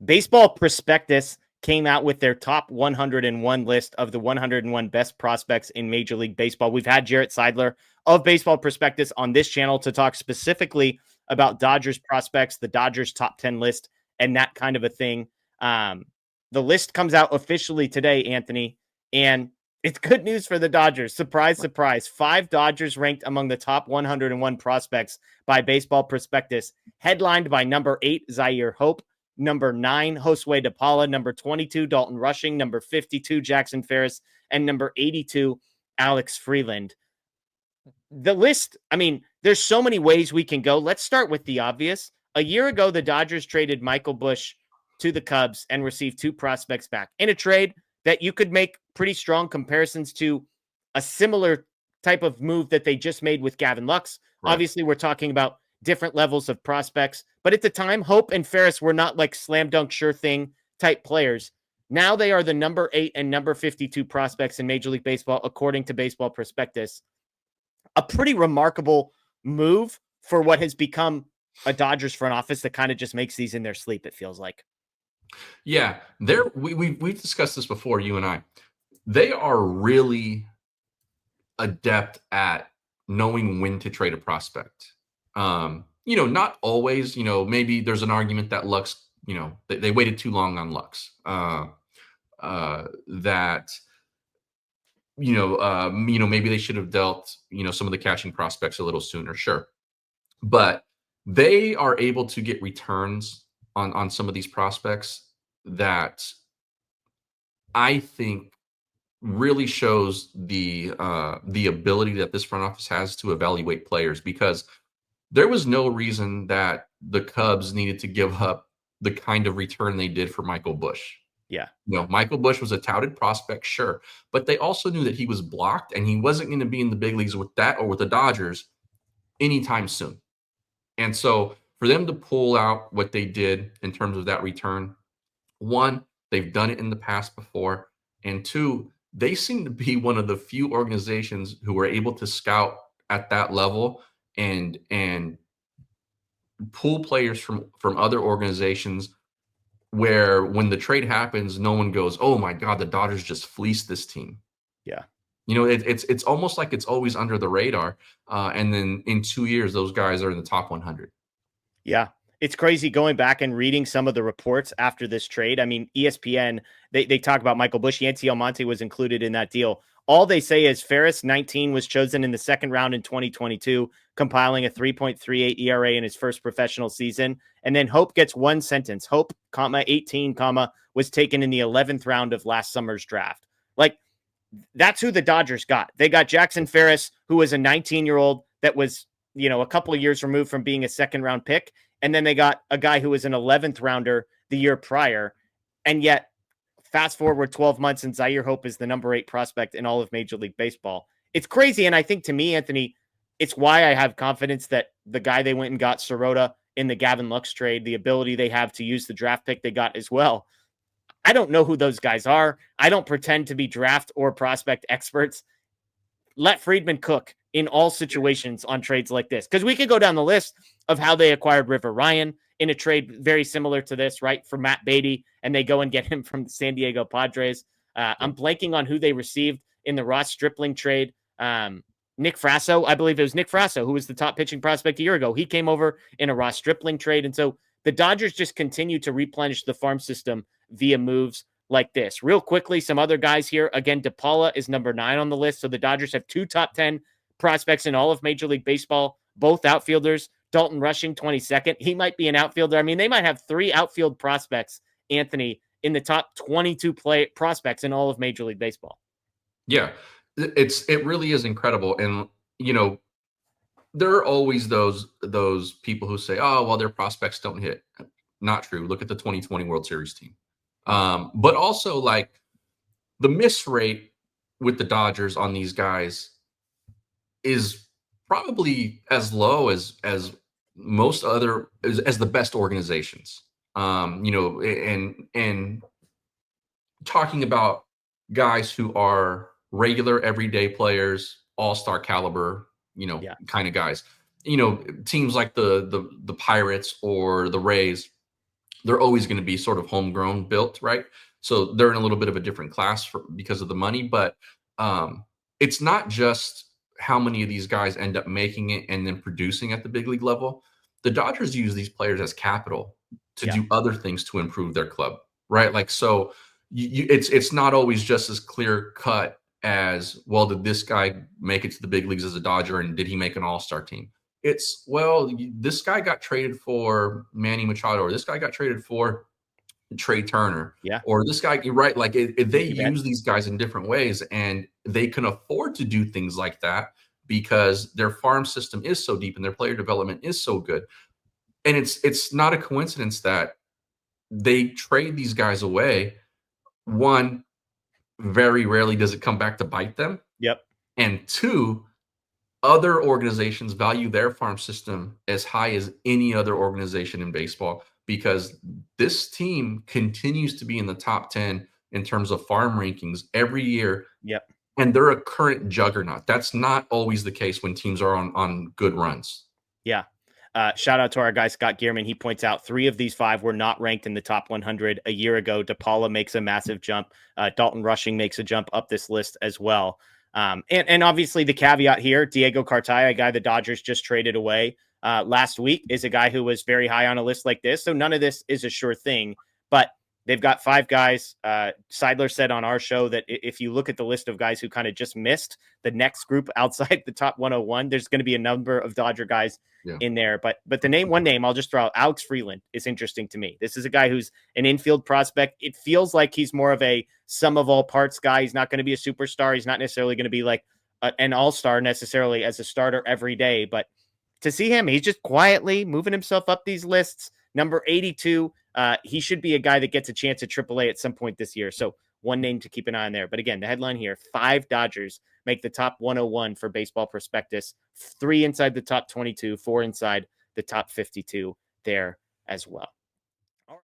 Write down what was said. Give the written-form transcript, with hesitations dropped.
Baseball Prospectus came out with their top 101 list of the 101 best prospects in Major League Baseball. We've had Jarrett Seidler of Baseball Prospectus on this channel to talk specifically about Dodgers prospects, the Dodgers top 10 list, and that kind of a thing. The list comes out officially today, Anthony, and it's good news for the Dodgers. Surprise, surprise. 5 Dodgers ranked among the top 101 prospects by Baseball Prospectus, headlined by number 8, Zyhir Hope, number 9, Josue De Paula, number 22, Dalton Rushing, number 52, Jackson Ferris, and number 82, Alex Freeland. The list, I mean, there's so many ways we can go. Let's start with the obvious. A year ago, the Dodgers traded Michael Busch to the Cubs and received 2 prospects back in a trade that you could make pretty strong comparisons to a similar type of move that they just made with Gavin Lux. Right. Obviously, we're talking about different levels of prospects, but at the time, Hope and Ferris were not like slam dunk sure thing type players. Now they are the number 8 and number 52 prospects in Major League Baseball, according to Baseball Prospectus. A pretty remarkable move for what has become a Dodgers front office that kind of just makes these in their sleep, it feels like. Yeah, we've discussed this before, you and I. They are really adept at knowing when to trade a prospect. Not always, maybe there's an argument that Lux, they waited too long on Lux. Maybe they should have dealt, some of the catching prospects a little sooner. Sure. But they are able to get returns on some of these prospects that I think really shows the ability that this front office has to evaluate players, because there was no reason that the Cubs needed to give up the kind of return they did for Michael Busch. Yeah. Michael Busch was a touted prospect, sure, but they also knew that he was blocked and he wasn't going to be in the big leagues with that or with the Dodgers anytime soon. And so for them to pull out what they did in terms of that return, 1, they've done it in the past before, and 2, they seem to be one of the few organizations who were able to scout at that level and pull players from other organizations, where when the trade happens, no one goes, "Oh my God, the Dodgers just fleeced this team." Yeah. It's almost like it's always under the radar. And then in 2 years, those guys are in the top 100. Yeah. It's crazy going back and reading some of the reports after this trade. I mean, ESPN, they talk about Michael Busch. Yancy Almonte was included in that deal. All they say is Ferris, 19, was chosen in the second round in 2022, compiling a 3.38 ERA in his first professional season. And then Hope gets 1 sentence. Hope, 18, was taken in the 11th round of last summer's draft. Like, that's who the Dodgers got. They got Jackson Ferris, who was a 19-year-old that was, a couple of years removed from being a second-round pick. And then they got a guy who was an 11th rounder the year prior. And yet, fast forward 12 months, and Zyhir Hope is the number 8 prospect in all of Major League Baseball. It's crazy. And I think, to me, Anthony, it's why I have confidence that the guy they went and got, Sirota, in the Gavin Lux trade, the ability they have to use the draft pick they got as well. I don't know who those guys are. I don't pretend to be draft or prospect experts. Let Friedman cook in all situations on trades like this, because we could go down the list of how they acquired River Ryan in a trade very similar to this, right, for Matt Beatty, and they go and get him from the San Diego Padres. I'm blanking on who they received in the Ross Stripling trade. Nick Frasso, I believe it was Nick Frasso, who was the top pitching prospect a year ago. He came over in a Ross Stripling trade. And so the Dodgers just continue to replenish the farm system via moves like this. Real quickly, some other guys here. Again, De Paula is number 9 on the list. So the Dodgers have 2 top 10 prospects in all of Major League Baseball, both outfielders. Dalton Rushing, 22nd. He might be an outfielder. I mean, they might have 3 outfield prospects, Anthony, in the top 22 prospects in all of Major League Baseball. Yeah, it really is incredible. And, there are always those people who say, "Oh, well, their prospects don't hit." Not true. Look at the 2020 World Series team. But also, like, the miss rate with the Dodgers on these guys is probably as low as most other, as the best organizations. And talking about guys who are regular everyday players, all-star caliber, kind of guys. Teams like the Pirates or the Rays, they're always going to be sort of homegrown built, right? So they're in a little bit of a different class because of the money, but it's not just how many of these guys end up making it and then producing at the big league level. The Dodgers use these players as capital to do other things to improve their club, right? Like, so it's not always just as clear cut as, well, did this guy make it to the big leagues as a Dodger and did he make an all-star team? It's, well, this guy got traded for Manny Machado, or this guy got traded for Trey Turner, or this guy, right? Like they use these guys in different ways, and they can afford to do things like that because their farm system is so deep and their player development is so good. And it's not a coincidence that they trade these guys away. One, very rarely does it come back to bite them. Yep. And two, other organizations value their farm system as high as any other organization in baseball, because this team continues to be in the top 10 in terms of farm rankings every year. Yep. And they're a current juggernaut. That's not always the case when teams are on good runs. Yeah. Shout out to our guy, Scott Gearman. He points out 3 of these 5 were not ranked in the top 100 a year ago. De Paula makes a massive jump. Dalton Rushing makes a jump up this list as well. And obviously the caveat here, Diego Cartaya, a guy the Dodgers just traded away last week, is a guy who was very high on a list like this. So none of this is a sure thing, but they've got 5 guys. Seidler said on our show that if you look at the list of guys who kind of just missed the next group outside the top 101, there's going to be a number of Dodger guys in there. But the one name I'll just throw out, Alex Freeland, is interesting to me. This is a guy who's an infield prospect. It feels like he's more of a sum of all parts guy. He's not going to be a superstar. He's not necessarily going to be like an all-star necessarily as a starter every day. But to see him, he's just quietly moving himself up these lists. Number 82, he should be a guy that gets a chance at AAA at some point this year. So one name to keep an eye on there. But again, the headline here, 5 Dodgers make the top 101 for Baseball Prospectus, 3 inside the top 22, 4 inside the top 52 there as well.